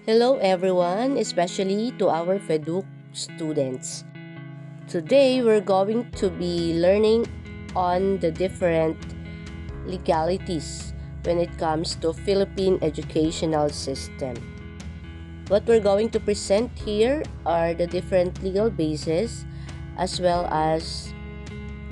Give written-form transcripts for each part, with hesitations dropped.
Hello everyone, especially to our FEDUC students. Today we're going to be learning on the different legalities when it comes to Philippine educational system. What we're going to present here are the different legal bases as well as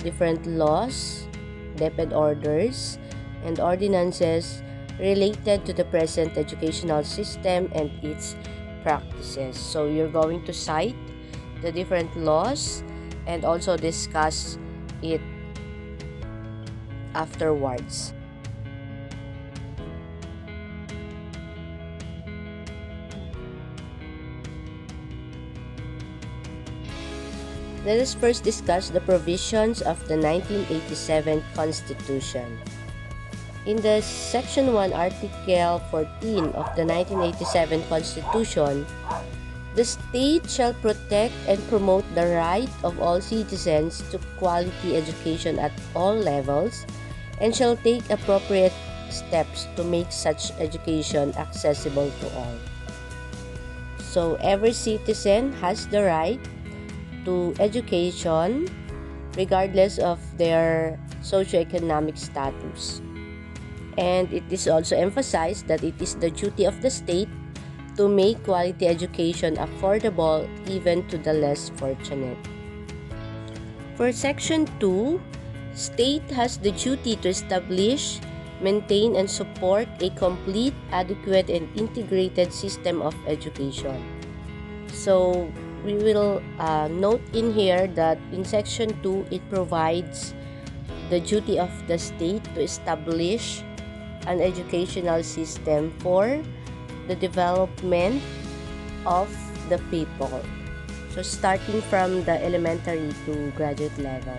different laws, DepEd orders, and ordinances related to the present educational system and its practices. So you're going to cite the different laws and also discuss it afterwards. Let us first discuss the provisions of the 1987 Constitution. In the Section 1, Article 14 of the 1987 Constitution, the state shall protect and promote the right of all citizens to quality education at all levels and shall take appropriate steps to make such education accessible to all. So every citizen has the right to education regardless of their socioeconomic status. And it is also emphasized that it is the duty of the state to make quality education affordable even to the less fortunate. For Section 2, state has the duty to establish, maintain, and support a complete, adequate, and integrated system of education. So we will note in here that in Section 2, it provides the duty of the state to establish an educational system for the development of the people. So starting from the elementary to graduate level.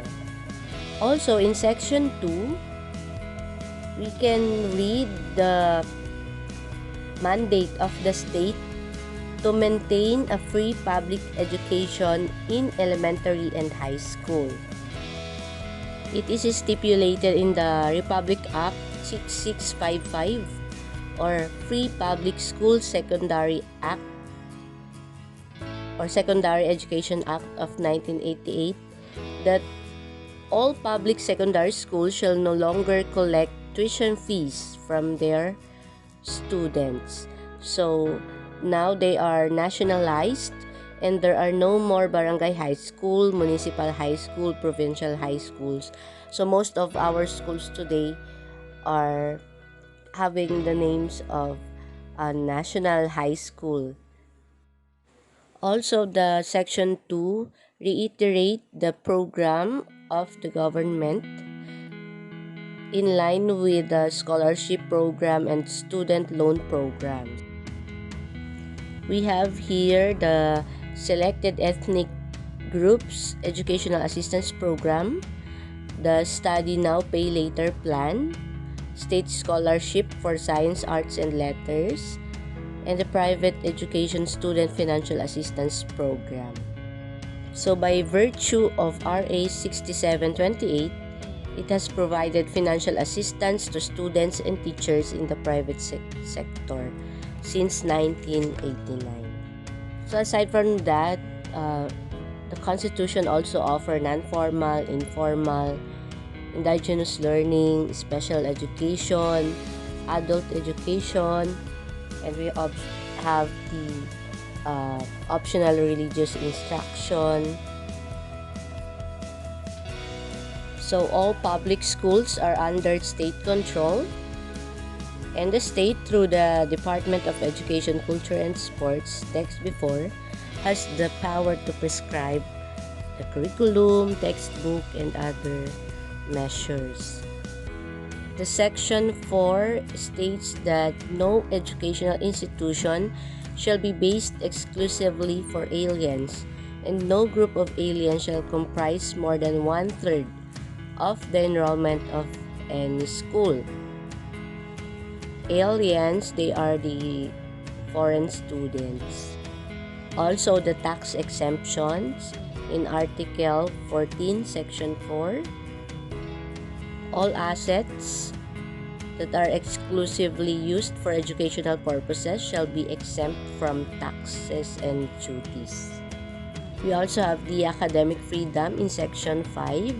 Also in Section 2, we can read the mandate of the state to maintain a free public education in elementary and high school. It is stipulated in the Republic Act 6655 or Free Public School Secondary Act or Secondary Education Act of 1988 that all public secondary schools shall no longer collect tuition fees from their students. So now they are nationalized and there are no more barangay high school, municipal high school, provincial high schools. So most of our schools today are having the names of a national high school. Also, the Section 2 reiterate the program of the government in line with the scholarship program and student loan programs. We have here the Selected Ethnic Groups Educational Assistance Program, the Study Now Pay Later Plan, State Scholarship for Science, Arts, and Letters, and the Private Education Student Financial Assistance Program. So by virtue of RA 6728, it has provided financial assistance to students and teachers in the private sector since 1989. So aside from that, the Constitution also offers non-formal, informal, indigenous learning, special education, adult education, and we have the optional religious instruction. So all public schools are under state control, and the state, through the Department of Education, Culture, and Sports, text before, has the power to prescribe the curriculum, textbook, and other measures. The Section 4 states that no educational institution shall be based exclusively for aliens, and no group of aliens shall comprise more than 1/3 of the enrollment of any school. Aliens, they are the foreign students. Also, the tax exemptions in Article 14, Section 4. All assets that are exclusively used for educational purposes shall be exempt from taxes and duties. We also have the academic freedom in Section 5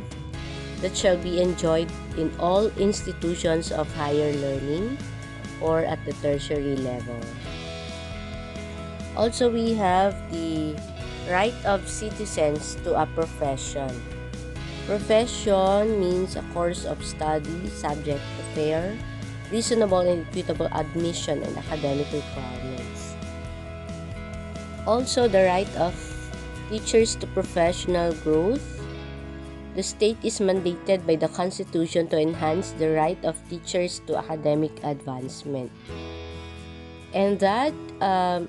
that shall be enjoyed in all institutions of higher learning or at the tertiary level. Also, we have the right of citizens to a profession. Profession means a course of study subject to fair, reasonable and equitable admission and academic requirements. Also, the right of teachers to professional growth. The state is mandated by the Constitution to enhance the right of teachers to academic advancement. And that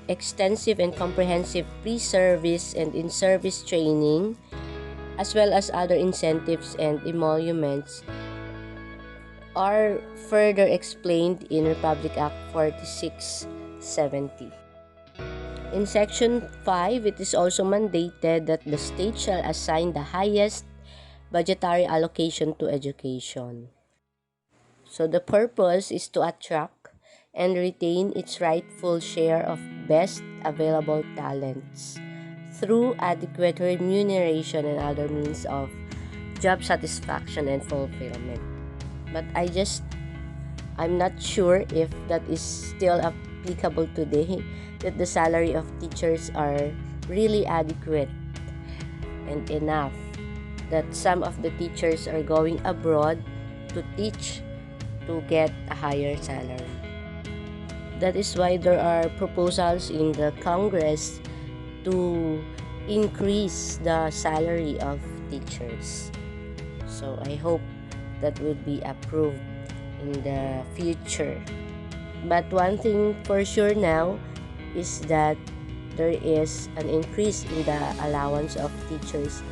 extensive and comprehensive pre-service and in-service training, as well as other incentives and emoluments, are further explained in Republic Act 4670. In Section 5, it is also mandated that the state shall assign the highest budgetary allocation to education. So the purpose is to attract and retain its rightful share of best available talents through adequate remuneration and other means of job satisfaction and fulfillment. But I'm not sure if that is still applicable today, that the salary of teachers are really adequate and enough, that some of the teachers are going abroad to teach to get a higher salary. That is why there are proposals in the Congress to increase the salary of teachers. So I hope that will be approved in the future. But one thing for sure now is that there is an increase in the allowance of teachers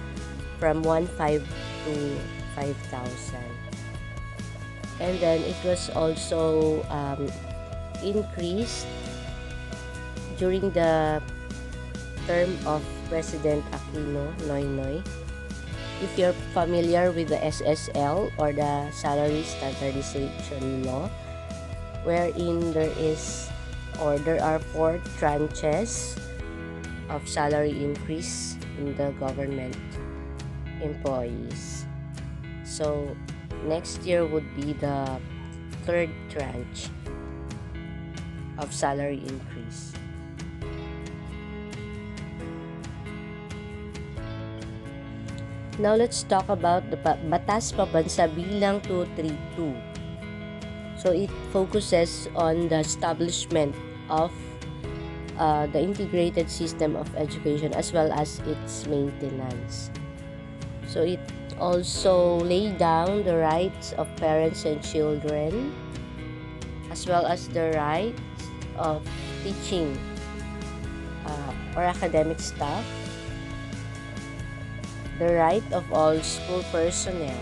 from 1,500 to 5,000. And then it was also increased during the term of President Aquino Noynoy. If you're familiar with the SSL or the Salary Standardization Law, wherein there are 4 tranches of salary increase in the government employees. So next year would be the 3rd tranche of salary increase. Now let's talk about the BATAS PAMBANSA bilang 232. So it focuses on the establishment of the integrated system of education as well as its maintenance. So it also laid down the rights of parents and children, as well as the rights of teaching or academic staff, the right of all school personnel.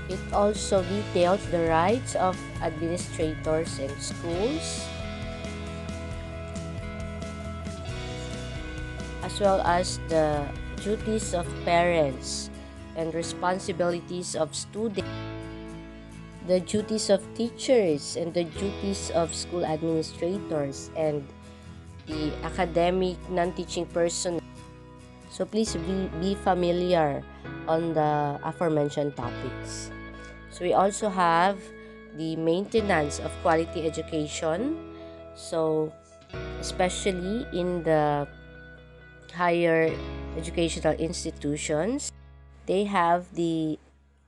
It also details the rights of administrators and schools, as well as the duties of parents and responsibilities of students, the duties of teachers and the duties of school administrators and the academic non-teaching personnel. So please be familiar on the aforementioned topics. So we also have the maintenance of quality education. So especially in the higher educational institutions, they have the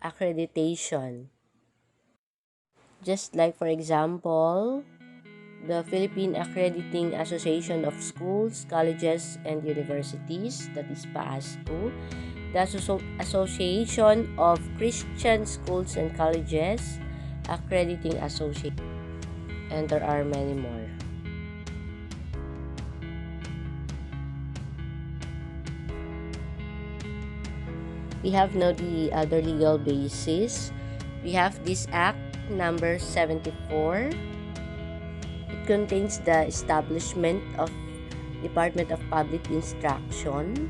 accreditation. Just like, for example, the Philippine Accrediting Association of Schools, Colleges, and Universities, that is PASCO, the Association of Christian Schools and Colleges, Accrediting Association, and there are many more. We have now the other legal basis. We have this Act number 74. It contains the establishment of Department of Public Instruction,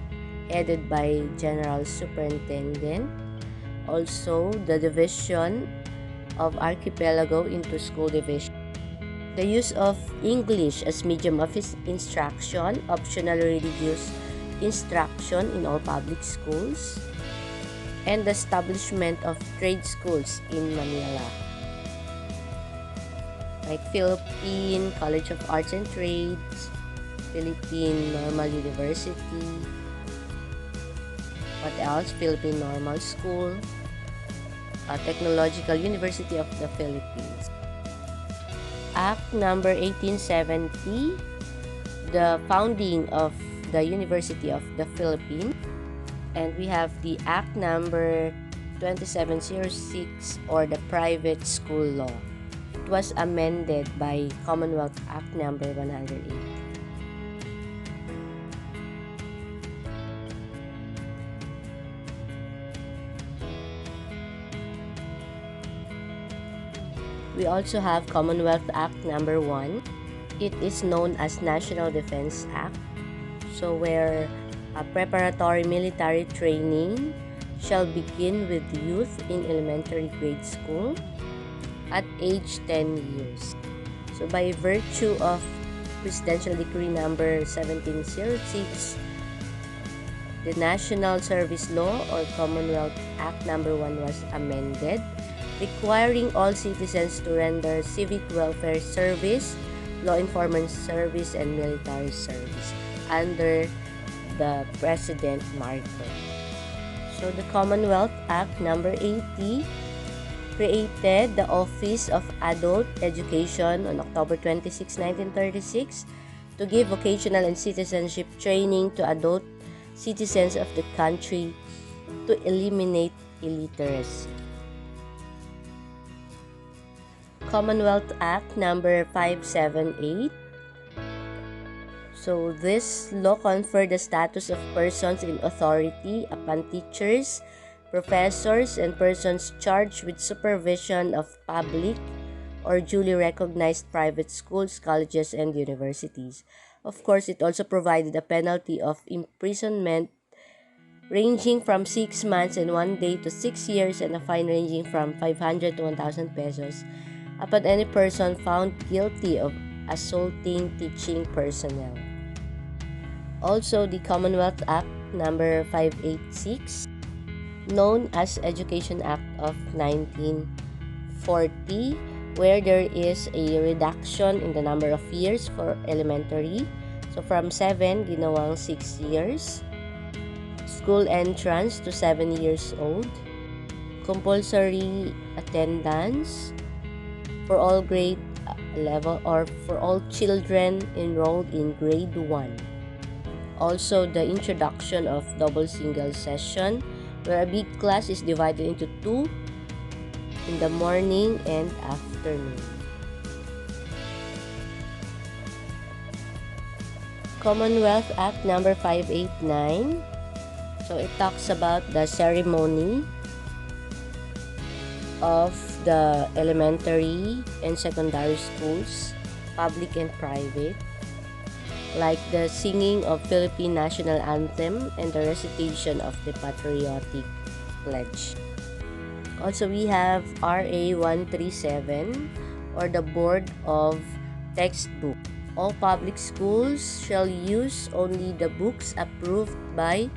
headed by General Superintendent. Also, the division of archipelago into school division. The use of English as medium of instruction, optional religious instruction in all public schools, and the establishment of trade schools in Manila, like Philippine College of Arts and Trades, Philippine Normal University, what else? Philippine Normal School, Technological University of the Philippines. Act number 1870, the founding of the University of the Philippines. And we have the Act number 2706, or the Private School Law. It was amended by Commonwealth Act number 108. We also have Commonwealth Act number 1. It is known as National Defense Act. So where preparatory military training shall begin with youth in elementary grade school at age 10 years. So by virtue of Presidential Decree number 1706, the National Service Law, or Commonwealth Act number 1, was amended, requiring all citizens to render civic welfare service, law enforcement service, and military service under the President Marcos. So the Commonwealth Act number 80 created the Office of Adult Education on October 26, 1936 to give vocational and citizenship training to adult citizens of the country to eliminate illiteracy. Commonwealth Act number 578. So this law conferred the status of persons in authority upon teachers, professors, and persons charged with supervision of public or duly recognized private schools, colleges, and universities. Of course, it also provided a penalty of imprisonment ranging from 6 months and 1 day to 6 years, and a fine ranging from 500 to 1,000 pesos upon any person found guilty of assaulting teaching personnel. Also, the Commonwealth Act number 586, known as Education Act of 1940, where there is a reduction in the number of years for elementary. So from 7, ginawang 6 years. School entrance to 7 years old. Compulsory attendance for all grade level, or for all children enrolled in grade 1. Also, the introduction of double single session, where a big class is divided into 2 in the morning and afternoon. Commonwealth Act number 589. So it talks about the ceremony of the elementary and secondary schools, public and private, like the singing of Philippine National Anthem and the recitation of the Patriotic Pledge. Also, we have RA 137, or the Board of Textbook. All public schools shall use only the books approved by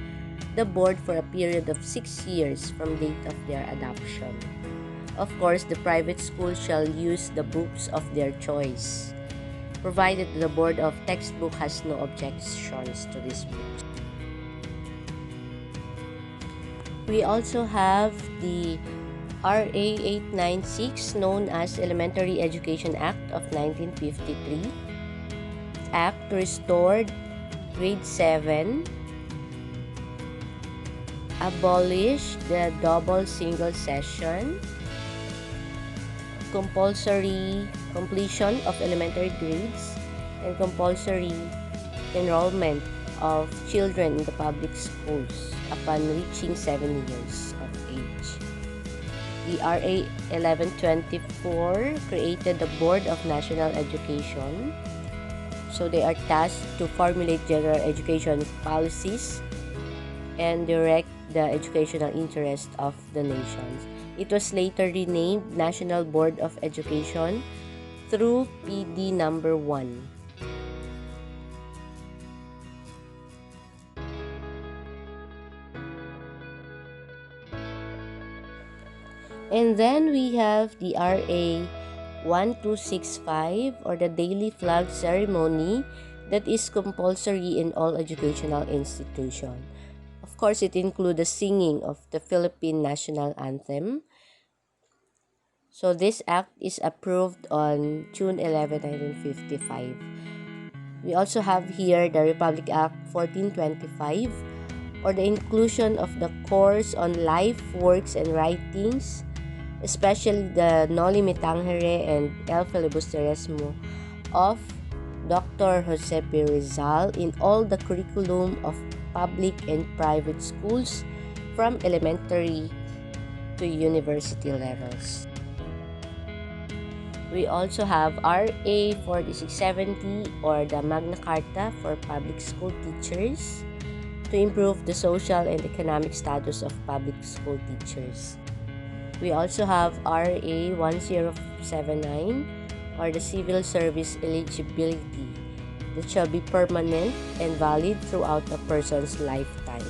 the board for a period of 6 years from date of their adoption. Of course, the private schools shall use the books of their choice, provided the Board of Textbook has no objections to these books. We also have the RA 896, known as Elementary Education Act of 1953. Act to restore grade 7, abolish the double single session, compulsory completion of elementary grades, and compulsory enrollment of children in the public schools upon reaching 7 years of age. The RA 1124 created the Board of National Education. So they are tasked to formulate general education policies and direct the educational interest of the nations. It was later renamed National Board of Education through PD number 1. And then we have the RA 1265, or the daily flag ceremony, that is compulsory in all educational institutions. Of course, it includes the singing of the Philippine national anthem. So this act is approved on June 11, 1955. We also have here the Republic Act 1425, or the inclusion of the course on life, works, and writings, especially the Noli Me Tangere and El Filibusterismo of Dr. Jose P. Rizal in all the curriculum of public and private schools from elementary to university levels. We also have RA 4670, or the Magna Carta for public school teachers, to improve the social and economic status of public school teachers. We also have RA 1079, or the civil service eligibility, that shall be permanent and valid throughout a person's lifetime.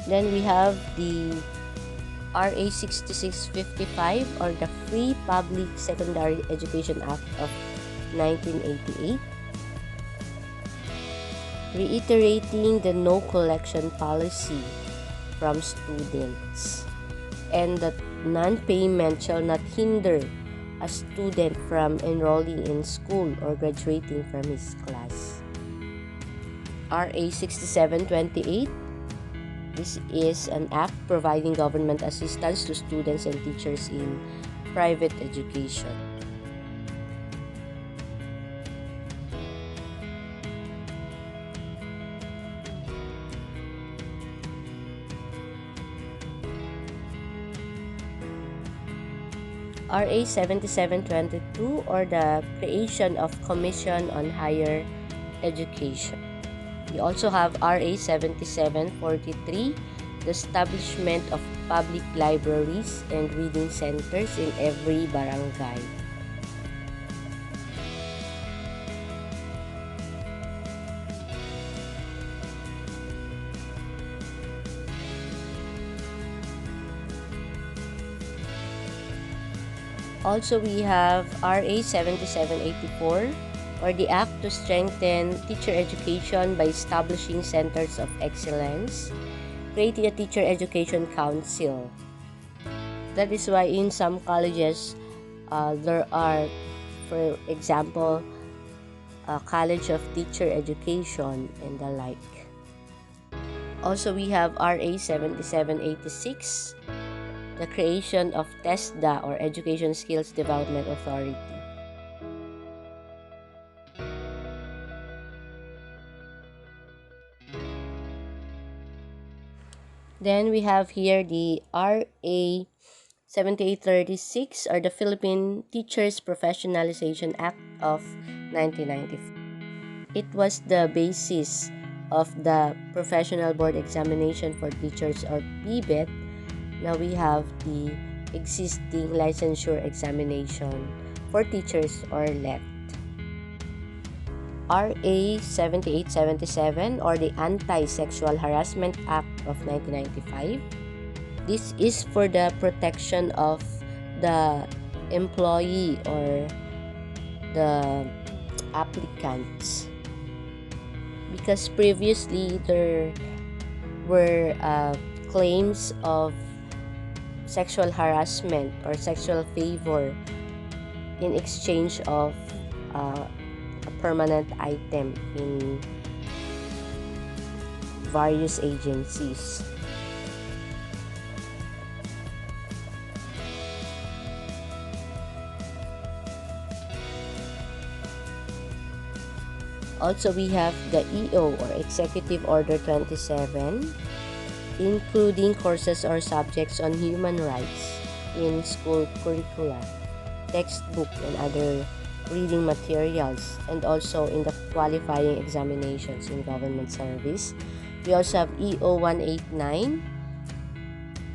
Then we have the RA 6655, or the Free Public Secondary Education Act of 1988, reiterating the no collection policy from students, and that non-payment shall not hinder a student from enrolling in school or graduating from his class. RA 6728, this is an act providing government assistance to students and teachers in private education. RA 7722, or the creation of Commission on Higher Education. We also have RA 7743, the establishment of public libraries and reading centers in every barangay. Also, we have RA 7784, or the act to strengthen teacher education by establishing centers of excellence, creating a teacher education council. That is why in some colleges, there are, for example, a College of Teacher Education and the like. Also, we have RA 7786, the creation of TESDA, or Education Skills Development Authority. Then we have here the RA 7836, or the Philippine Teachers Professionalization Act of 1994. It was the basis of the Professional Board Examination for Teachers, or PBET. Now we have the existing licensure examination for teachers, or LET. RA 7877, or the Anti-Sexual Harassment Act of 1995. This is for the protection of the employee or the applicants, because previously there were claims of sexual harassment or sexual favor in exchange of a permanent item in various agencies. Also, we have the EO, or Executive Order 27, including courses or subjects on human rights, in school curricula, textbook, and other reading materials, and also in the qualifying examinations in government service. We also have EO 189.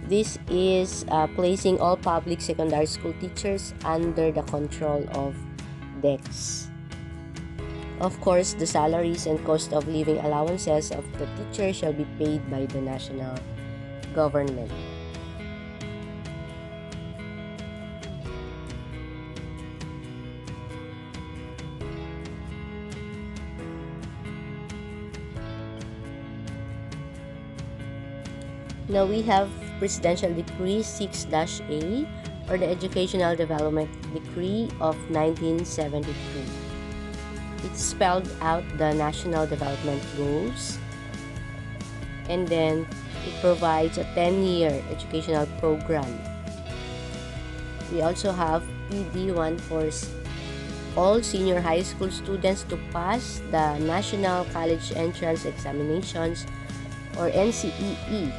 This is placing all public secondary school teachers under the control of DEX. Of course, the salaries and cost of living allowances of the teacher shall be paid by the national government. Now we have Presidential Decree 6-A, or the Educational Development Decree of 1972. It spelled out the national development goals, and then it provides a 10-year educational program. We also have PD1 for all senior high school students to pass the National College Entrance Examinations, or NCEE.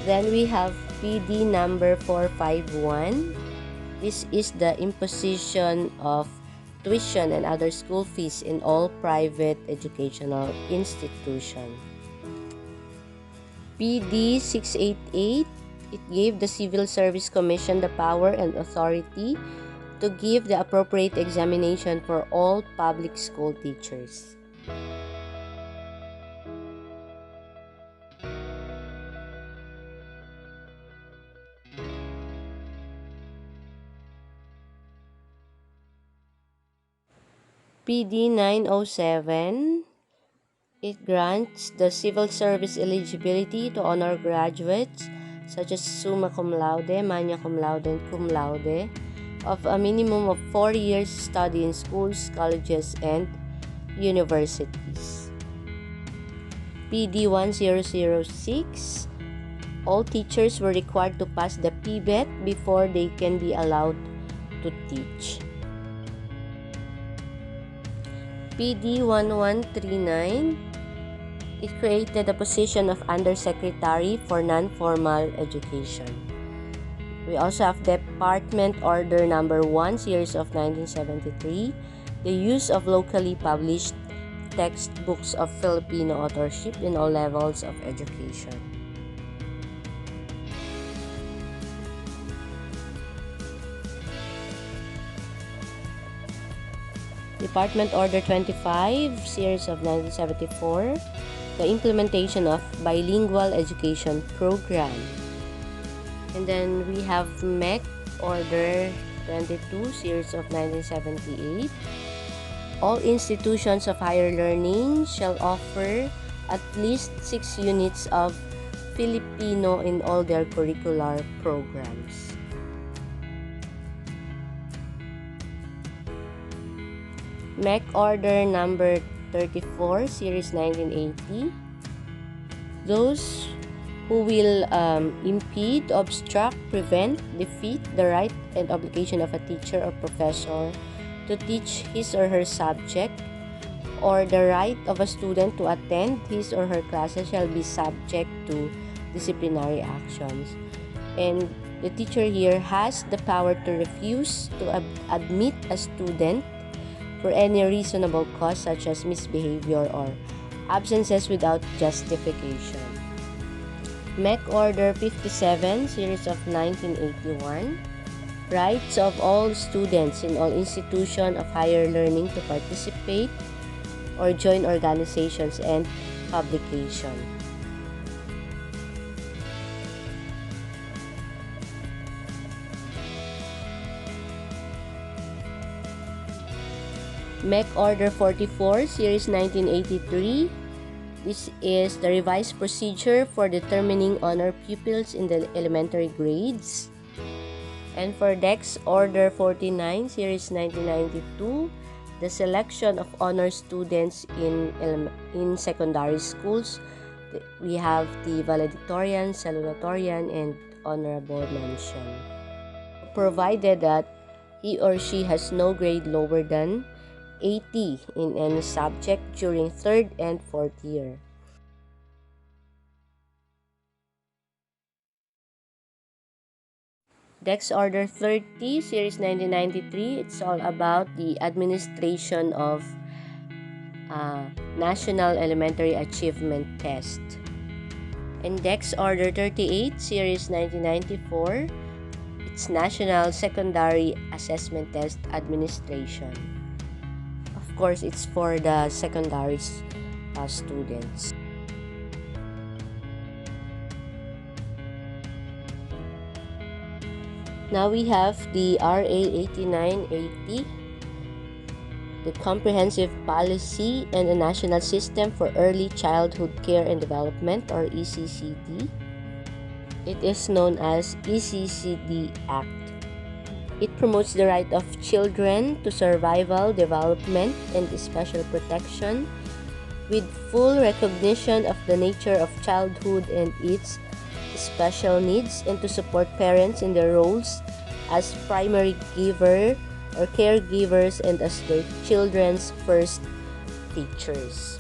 Then we have PD number 451. This is the imposition of tuition and other school fees in all private educational institutions. PD 688, it gave the Civil Service Commission the power and authority to give the appropriate examination for all public school teachers. PD 907, it grants the civil service eligibility to honor graduates such as summa cum laude, magna cum laude, and cum laude of a minimum of 4 years study in schools, colleges, and universities. PD 1006, all teachers were required to pass the PBET before they can be allowed to teach. PD 1139, it created the position of Undersecretary for Non-Formal Education. We also have Department Order Number 1, Series of 1973, the use of locally published textbooks of Filipino authorship in all levels of education. Department Order 25, Series of 1974, the implementation of bilingual education program. And then we have MEC Order 22, Series of 1978. All institutions of higher learning shall offer at least 6 units of Filipino in all their curricular programs. MEC Order Number 34, Series 1980. Those who will impede, obstruct, prevent, defeat the right and obligation of a teacher or professor to teach his or her subject, or the right of a student to attend his or her classes shall be subject to disciplinary actions. And the teacher here has the power to refuse to admit a student for any reasonable cause, such as misbehavior or absences without justification. MEC Order 57, Series of 1981, rights of all students in all institutions of higher learning to participate or join organizations and publication. MEC Order 44, Series 1983. This is the revised procedure for determining honor pupils in the elementary grades. And for DEX Order 49, Series 1992, the selection of honor students in secondary schools. We have the valedictorian, salutatorian, and honorable mention. Provided that he or she has no grade lower than 80 in any subject during 3rd and 4th year. Dex Order 30, Series 1993, it's all about the administration of National Elementary Achievement Test. And Dex Order 38, Series 1994, it's National Secondary Assessment Test Administration. Of course, it's for the secondary students. Now we have the RA 8980, the Comprehensive Policy and the National System for Early Childhood Care and Development, or ECCD. It is known as ECCD Act. It promotes the right of children to survival, development, and special protection with full recognition of the nature of childhood and its special needs, and to support parents in their roles as primary giver or caregivers and as their children's first teachers.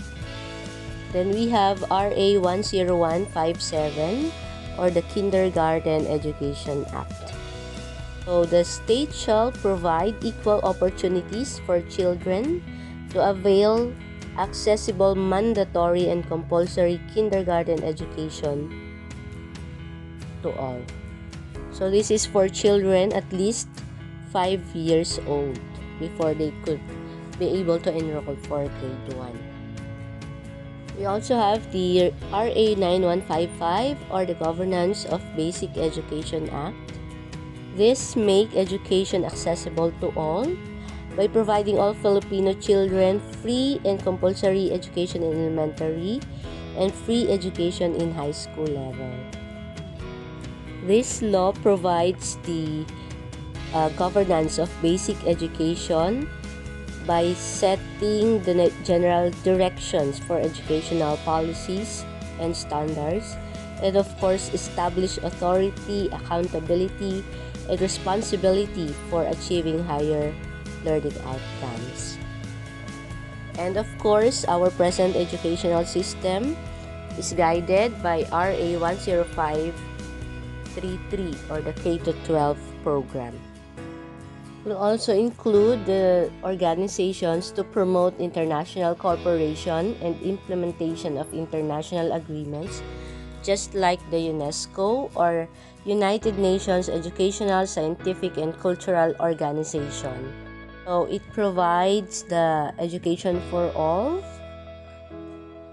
Then we have RA 10157, or the Kindergarten Education Act. So the state shall provide equal opportunities for children to avail accessible, mandatory, and compulsory kindergarten education to all. So this is for children at least 5 years old before they could be able to enroll for grade 1. We also have the RA 9155, or the Governance of Basic Education Act. This make education accessible to all by providing all Filipino children free and compulsory education in elementary and free education in high school level. This law provides the governance of basic education by setting the general directions for educational policies and standards, and of course establish authority, accountability, and responsibility for achieving higher learning outcomes. And of course, our present educational system is guided by RA 10533, or the K-12 program. We'll also include the organizations to promote international cooperation and implementation of international agreements, just like the UNESCO or United Nations Educational, Scientific, and Cultural Organization. So it provides the education for all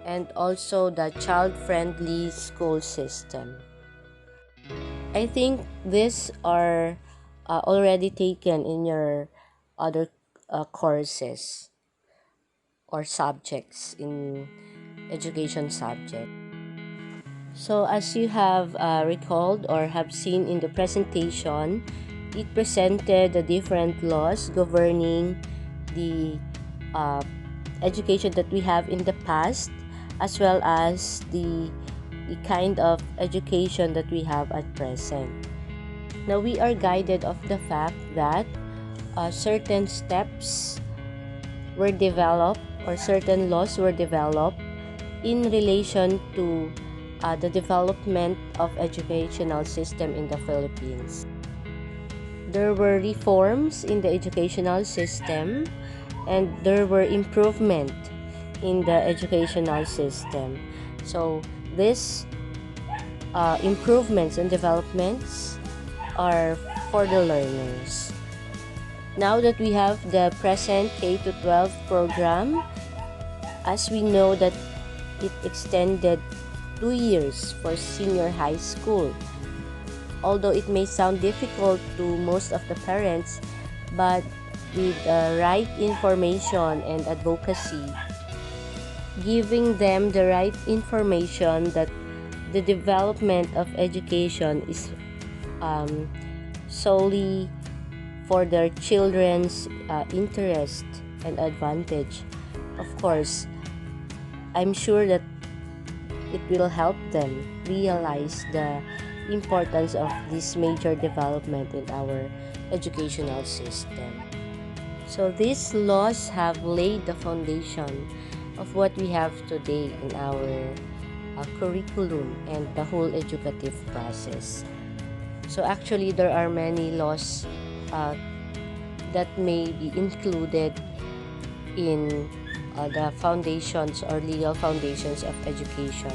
and also the child-friendly school system. I think these are already taken in your other courses or subjects in education subject. So as you have recalled or have seen in the presentation, it presented the different laws governing the education that we have in the past, as well as the kind of education that we have at present. Now we are guided of the fact that certain steps were developed or certain laws were developed in relation to the development of educational system in the Philippines. There were reforms in the educational system, and there were improvement in the educational system. So these improvements and developments are for the learners. Now that we have the present K-12 program, as we know that it extended 2 years for senior high school. Although it may sound difficult to most of the parents, but with the right information and advocacy, giving them the right information that the development of education is solely for their children's interest and advantage. Of course, I'm sure that it will help them realize the importance of this major development in our educational system. So these laws have laid the foundation of what we have today in our curriculum and the whole educative process. So actually, there are many laws that may be included in the foundations or legal foundations of education,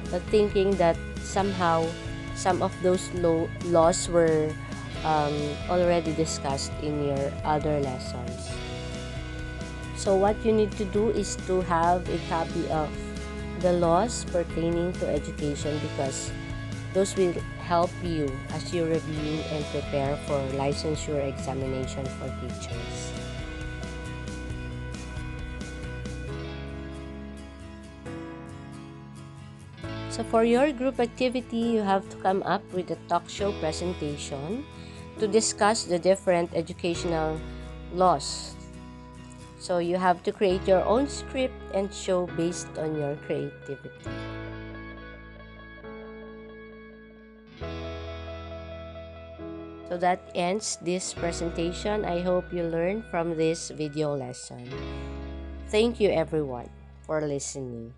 but thinking that somehow some of those laws were already discussed in your other lessons. So what you need to do is to have a copy of the laws pertaining to education, because those will help you as you review and prepare for licensure examination for teachers. So for your group activity, you have to come up with a talk show presentation to discuss the different educational laws. So you have to create your own script and show based on your creativity. So that ends this presentation. I hope you learned from this video lesson. Thank you everyone for listening.